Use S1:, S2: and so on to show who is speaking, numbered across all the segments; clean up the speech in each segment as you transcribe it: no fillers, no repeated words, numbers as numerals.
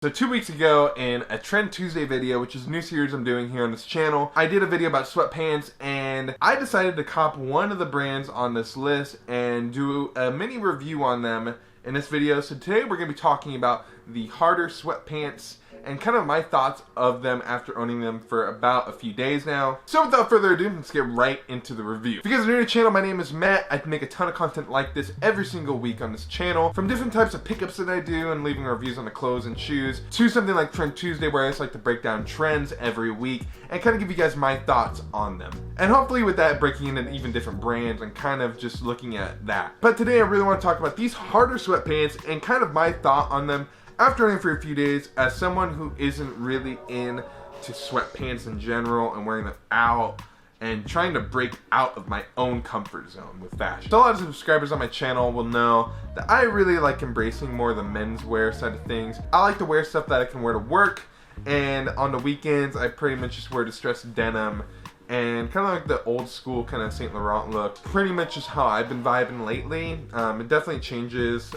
S1: So 2 weeks ago in a Trend Tuesday video, which is a new series I'm doing here on this channel, I did a video about sweatpants and I decided to cop one of the brands on this list and do a mini review on them in this video. So today we're going to be talking about the Harder Sweatpants and kind of my thoughts of them after owning them for about a few days now. So without further ado, let's get right into the review. If you guys are new to the channel, my name is Matt. I make a ton of content like this every single week on this channel, from different types of pickups that I do and leaving reviews on the clothes and shoes, to something like Trend Tuesday where I just like to break down trends every week and kind of give you guys my thoughts on them. And hopefully with that, breaking into even different brands and kind of just looking at that. But today I really want to talk about these Harder Sweatpants and kind of my thought on them after owning for a few days, as someone who isn't really into sweatpants in general and wearing them out and trying to break out of my own comfort zone with fashion. So a lot of subscribers on my channel will know that I really like embracing more of the menswear side of things. I like to wear stuff that I can wear to work, and on the weekends I pretty much just wear distressed denim and kind of like the old school kind of Saint Laurent look. Pretty much just how I've been vibing lately. It definitely changes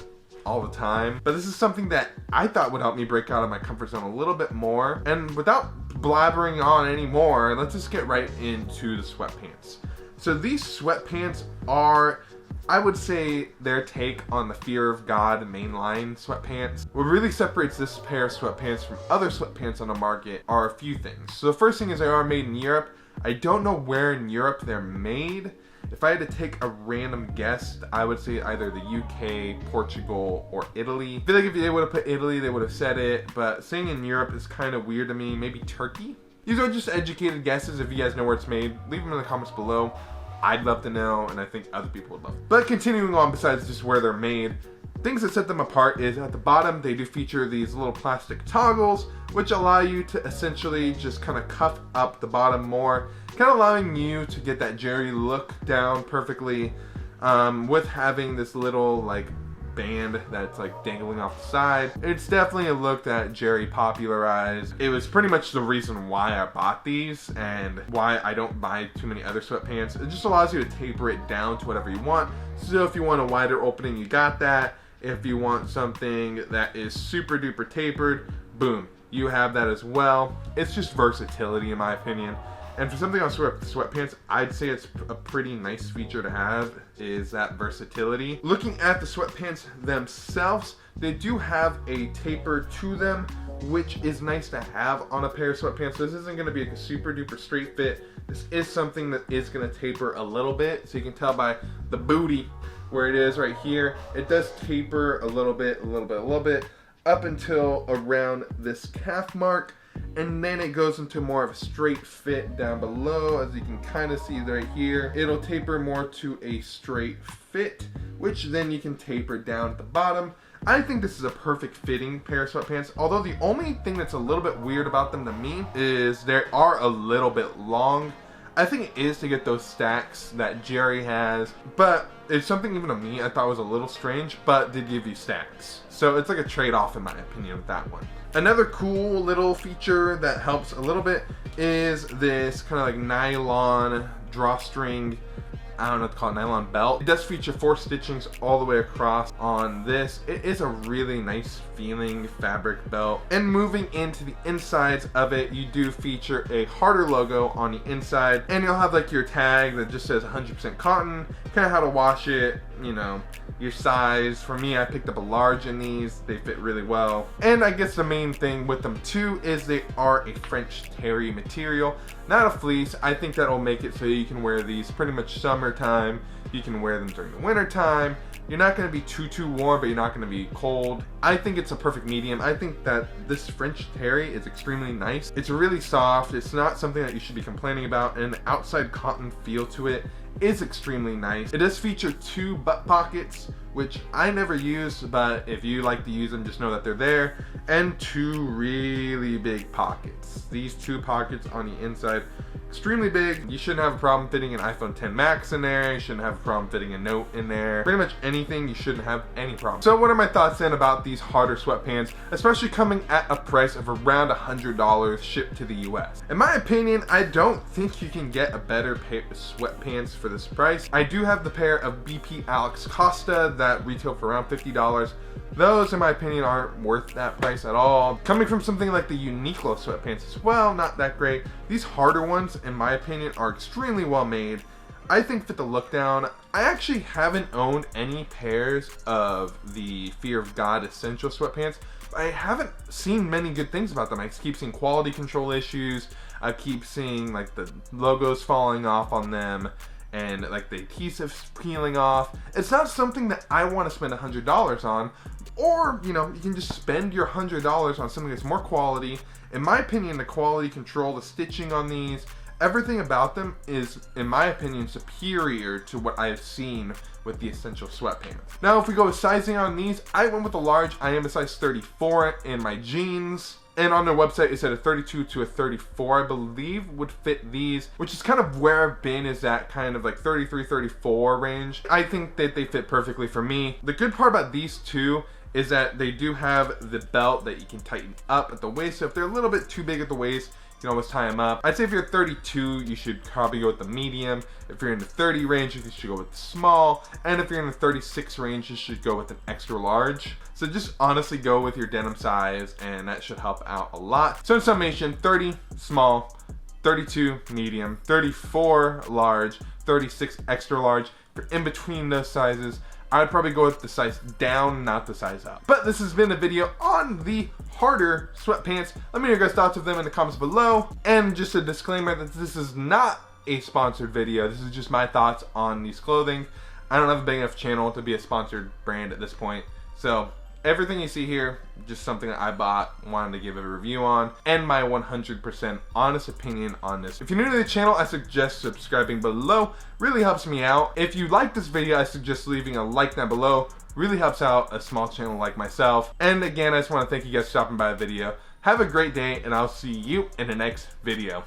S1: all the time, but this is something that I thought would help me break out of my comfort zone a little bit more. And without blabbering on anymore, let's just get right into the sweatpants. So these sweatpants are, I would say, their take on the Fear of God mainline sweatpants. What really separates this pair of sweatpants from other sweatpants on the market are a few things. So the first thing is they are made in Europe. I don't know where in Europe they're made. If I had to take a random guess, I would say either the UK, Portugal, or Italy. I feel like if they would have put Italy, they would have said it, but saying in Europe is kind of weird to me. Maybe Turkey? These are just educated guesses. If you guys know where it's made, leave them in the comments below. I'd love to know, and I think other people would love it. But continuing on, besides just where they're made, things that set them apart is at the bottom, they do feature these little plastic toggles, which allow you to essentially just kind of cuff up the bottom more, kind of allowing you to get that Jerry look down perfectly, with having this little like band that's like dangling off the side. It's definitely a look that Jerry popularized. It was pretty much the reason why I bought these and why I don't buy too many other sweatpants. It just allows you to taper it down to whatever you want. So if you want a wider opening, you got that. If you want something that is super duper tapered, boom, you have that as well. It's just versatility in my opinion. And for something on sweatpants, I'd say it's a pretty nice feature to have, is that versatility. Looking at the sweatpants themselves, they do have a taper to them, which is nice to have on a pair of sweatpants. So this isn't gonna be like a super duper straight fit. This is something that is gonna taper a little bit. So you can tell by the booty where it is right here. It does taper a little bit, up until around this calf mark. And then it goes into more of a straight fit down below. As you can kind of see right here, it'll taper more to a straight fit, which then you can taper down at the bottom. I think this is a perfect fitting pair of sweatpants, although the only thing that's a little bit weird about them to me is they are a little bit long. I think it is to get those stacks that Jerry has, but it's something even to me I thought was a little strange, but did give you stacks. So it's like a trade-off in my opinion with that one. Another cool little feature that helps a little bit is this kind of like nylon drawstring, I don't know what to call it, nylon belt. It does feature 4 stitchings all the way across on this. It is a really nice feeling fabric belt. And moving into the insides of it, you do feature a Harder logo on the inside, and you'll have like your tag that just says 100% cotton, kind of how to wash it, you know, your size. For me, I picked up a large in these. They fit really well. And I guess the main thing with them too is they are a French terry material, not a fleece. I think that'll make it so you can wear these pretty much summertime. You can wear them during the winter time. You're not going to be too warm, but you're not going to be cold. I think it's a perfect medium. I think that this French terry is extremely nice. It's really soft. It's not something that you should be complaining about, and the outside cotton feel to it is extremely nice. It does feature 2 butt pockets, which I never use, but if you like to use them, just know that they're there, and 2 really big pockets. These 2 pockets on the inside extremely big. You shouldn't have a problem fitting an iPhone 10 Max in there. You shouldn't have a problem fitting a Note in there. Pretty much anything, you shouldn't have any problem. So what are my thoughts then about these Harder sweatpants, especially coming at a price of around $100 shipped to the US? In my opinion, I don't think you can get a better pair of sweatpants for this price. I do have the pair of BP Alex Costa that retail for around $50. Those, in my opinion, aren't worth that price at all. Coming from something like the Uniqlo sweatpants as well, not that great. These Harder ones, in my opinion, are extremely well made. I think fit the look down. I actually haven't owned any pairs of the Fear of God Essential sweatpants. I haven't seen many good things about them. I keep seeing quality control issues. I keep seeing like the logos falling off on them and like the adhesives peeling off. It's not something that I want to spend $100 on. Or, you know, you can just spend your $100 on something that's more quality. In my opinion, the quality control, the stitching on these, everything about them is, in my opinion, superior to what I've seen with the Essential sweatpants. Now, if we go with sizing on these, I went with a large. I am a size 34 in my jeans. And on their website, it said a 32 to a 34, I believe, would fit these, which is kind of where I've been, is that kind of like 33, 34 range. I think that they fit perfectly for me. The good part about these two is that they do have the belt that you can tighten up at the waist. So if they're a little bit too big at the waist, you can always tie them up. I'd say if you're 32, you should probably go with the medium. If you're in the 30 range, you should go with the small. And if you're in the 36 range, you should go with an extra large. So just honestly go with your denim size, and that should help out a lot. So in summation, 30 small, 32 medium, 34 large, 36 extra large. If you're in between those sizes, I'd probably go with the size down, not the size up. But this has been a video on the Harder sweatpants. Let me know your guys' thoughts of them in the comments below. And just a disclaimer that this is not a sponsored video. This is just my thoughts on these clothing. I don't have a big enough channel to be a sponsored brand at this point. So everything you see here, just something that I bought, wanted to give a review on, and my 100% honest opinion on this. If you're new to the channel, I suggest subscribing below. Really helps me out. If you like this video, I suggest leaving a like down below. Really helps out a small channel like myself. And again, I just want to thank you guys for stopping by the video. Have a great day, and I'll see you in the next video.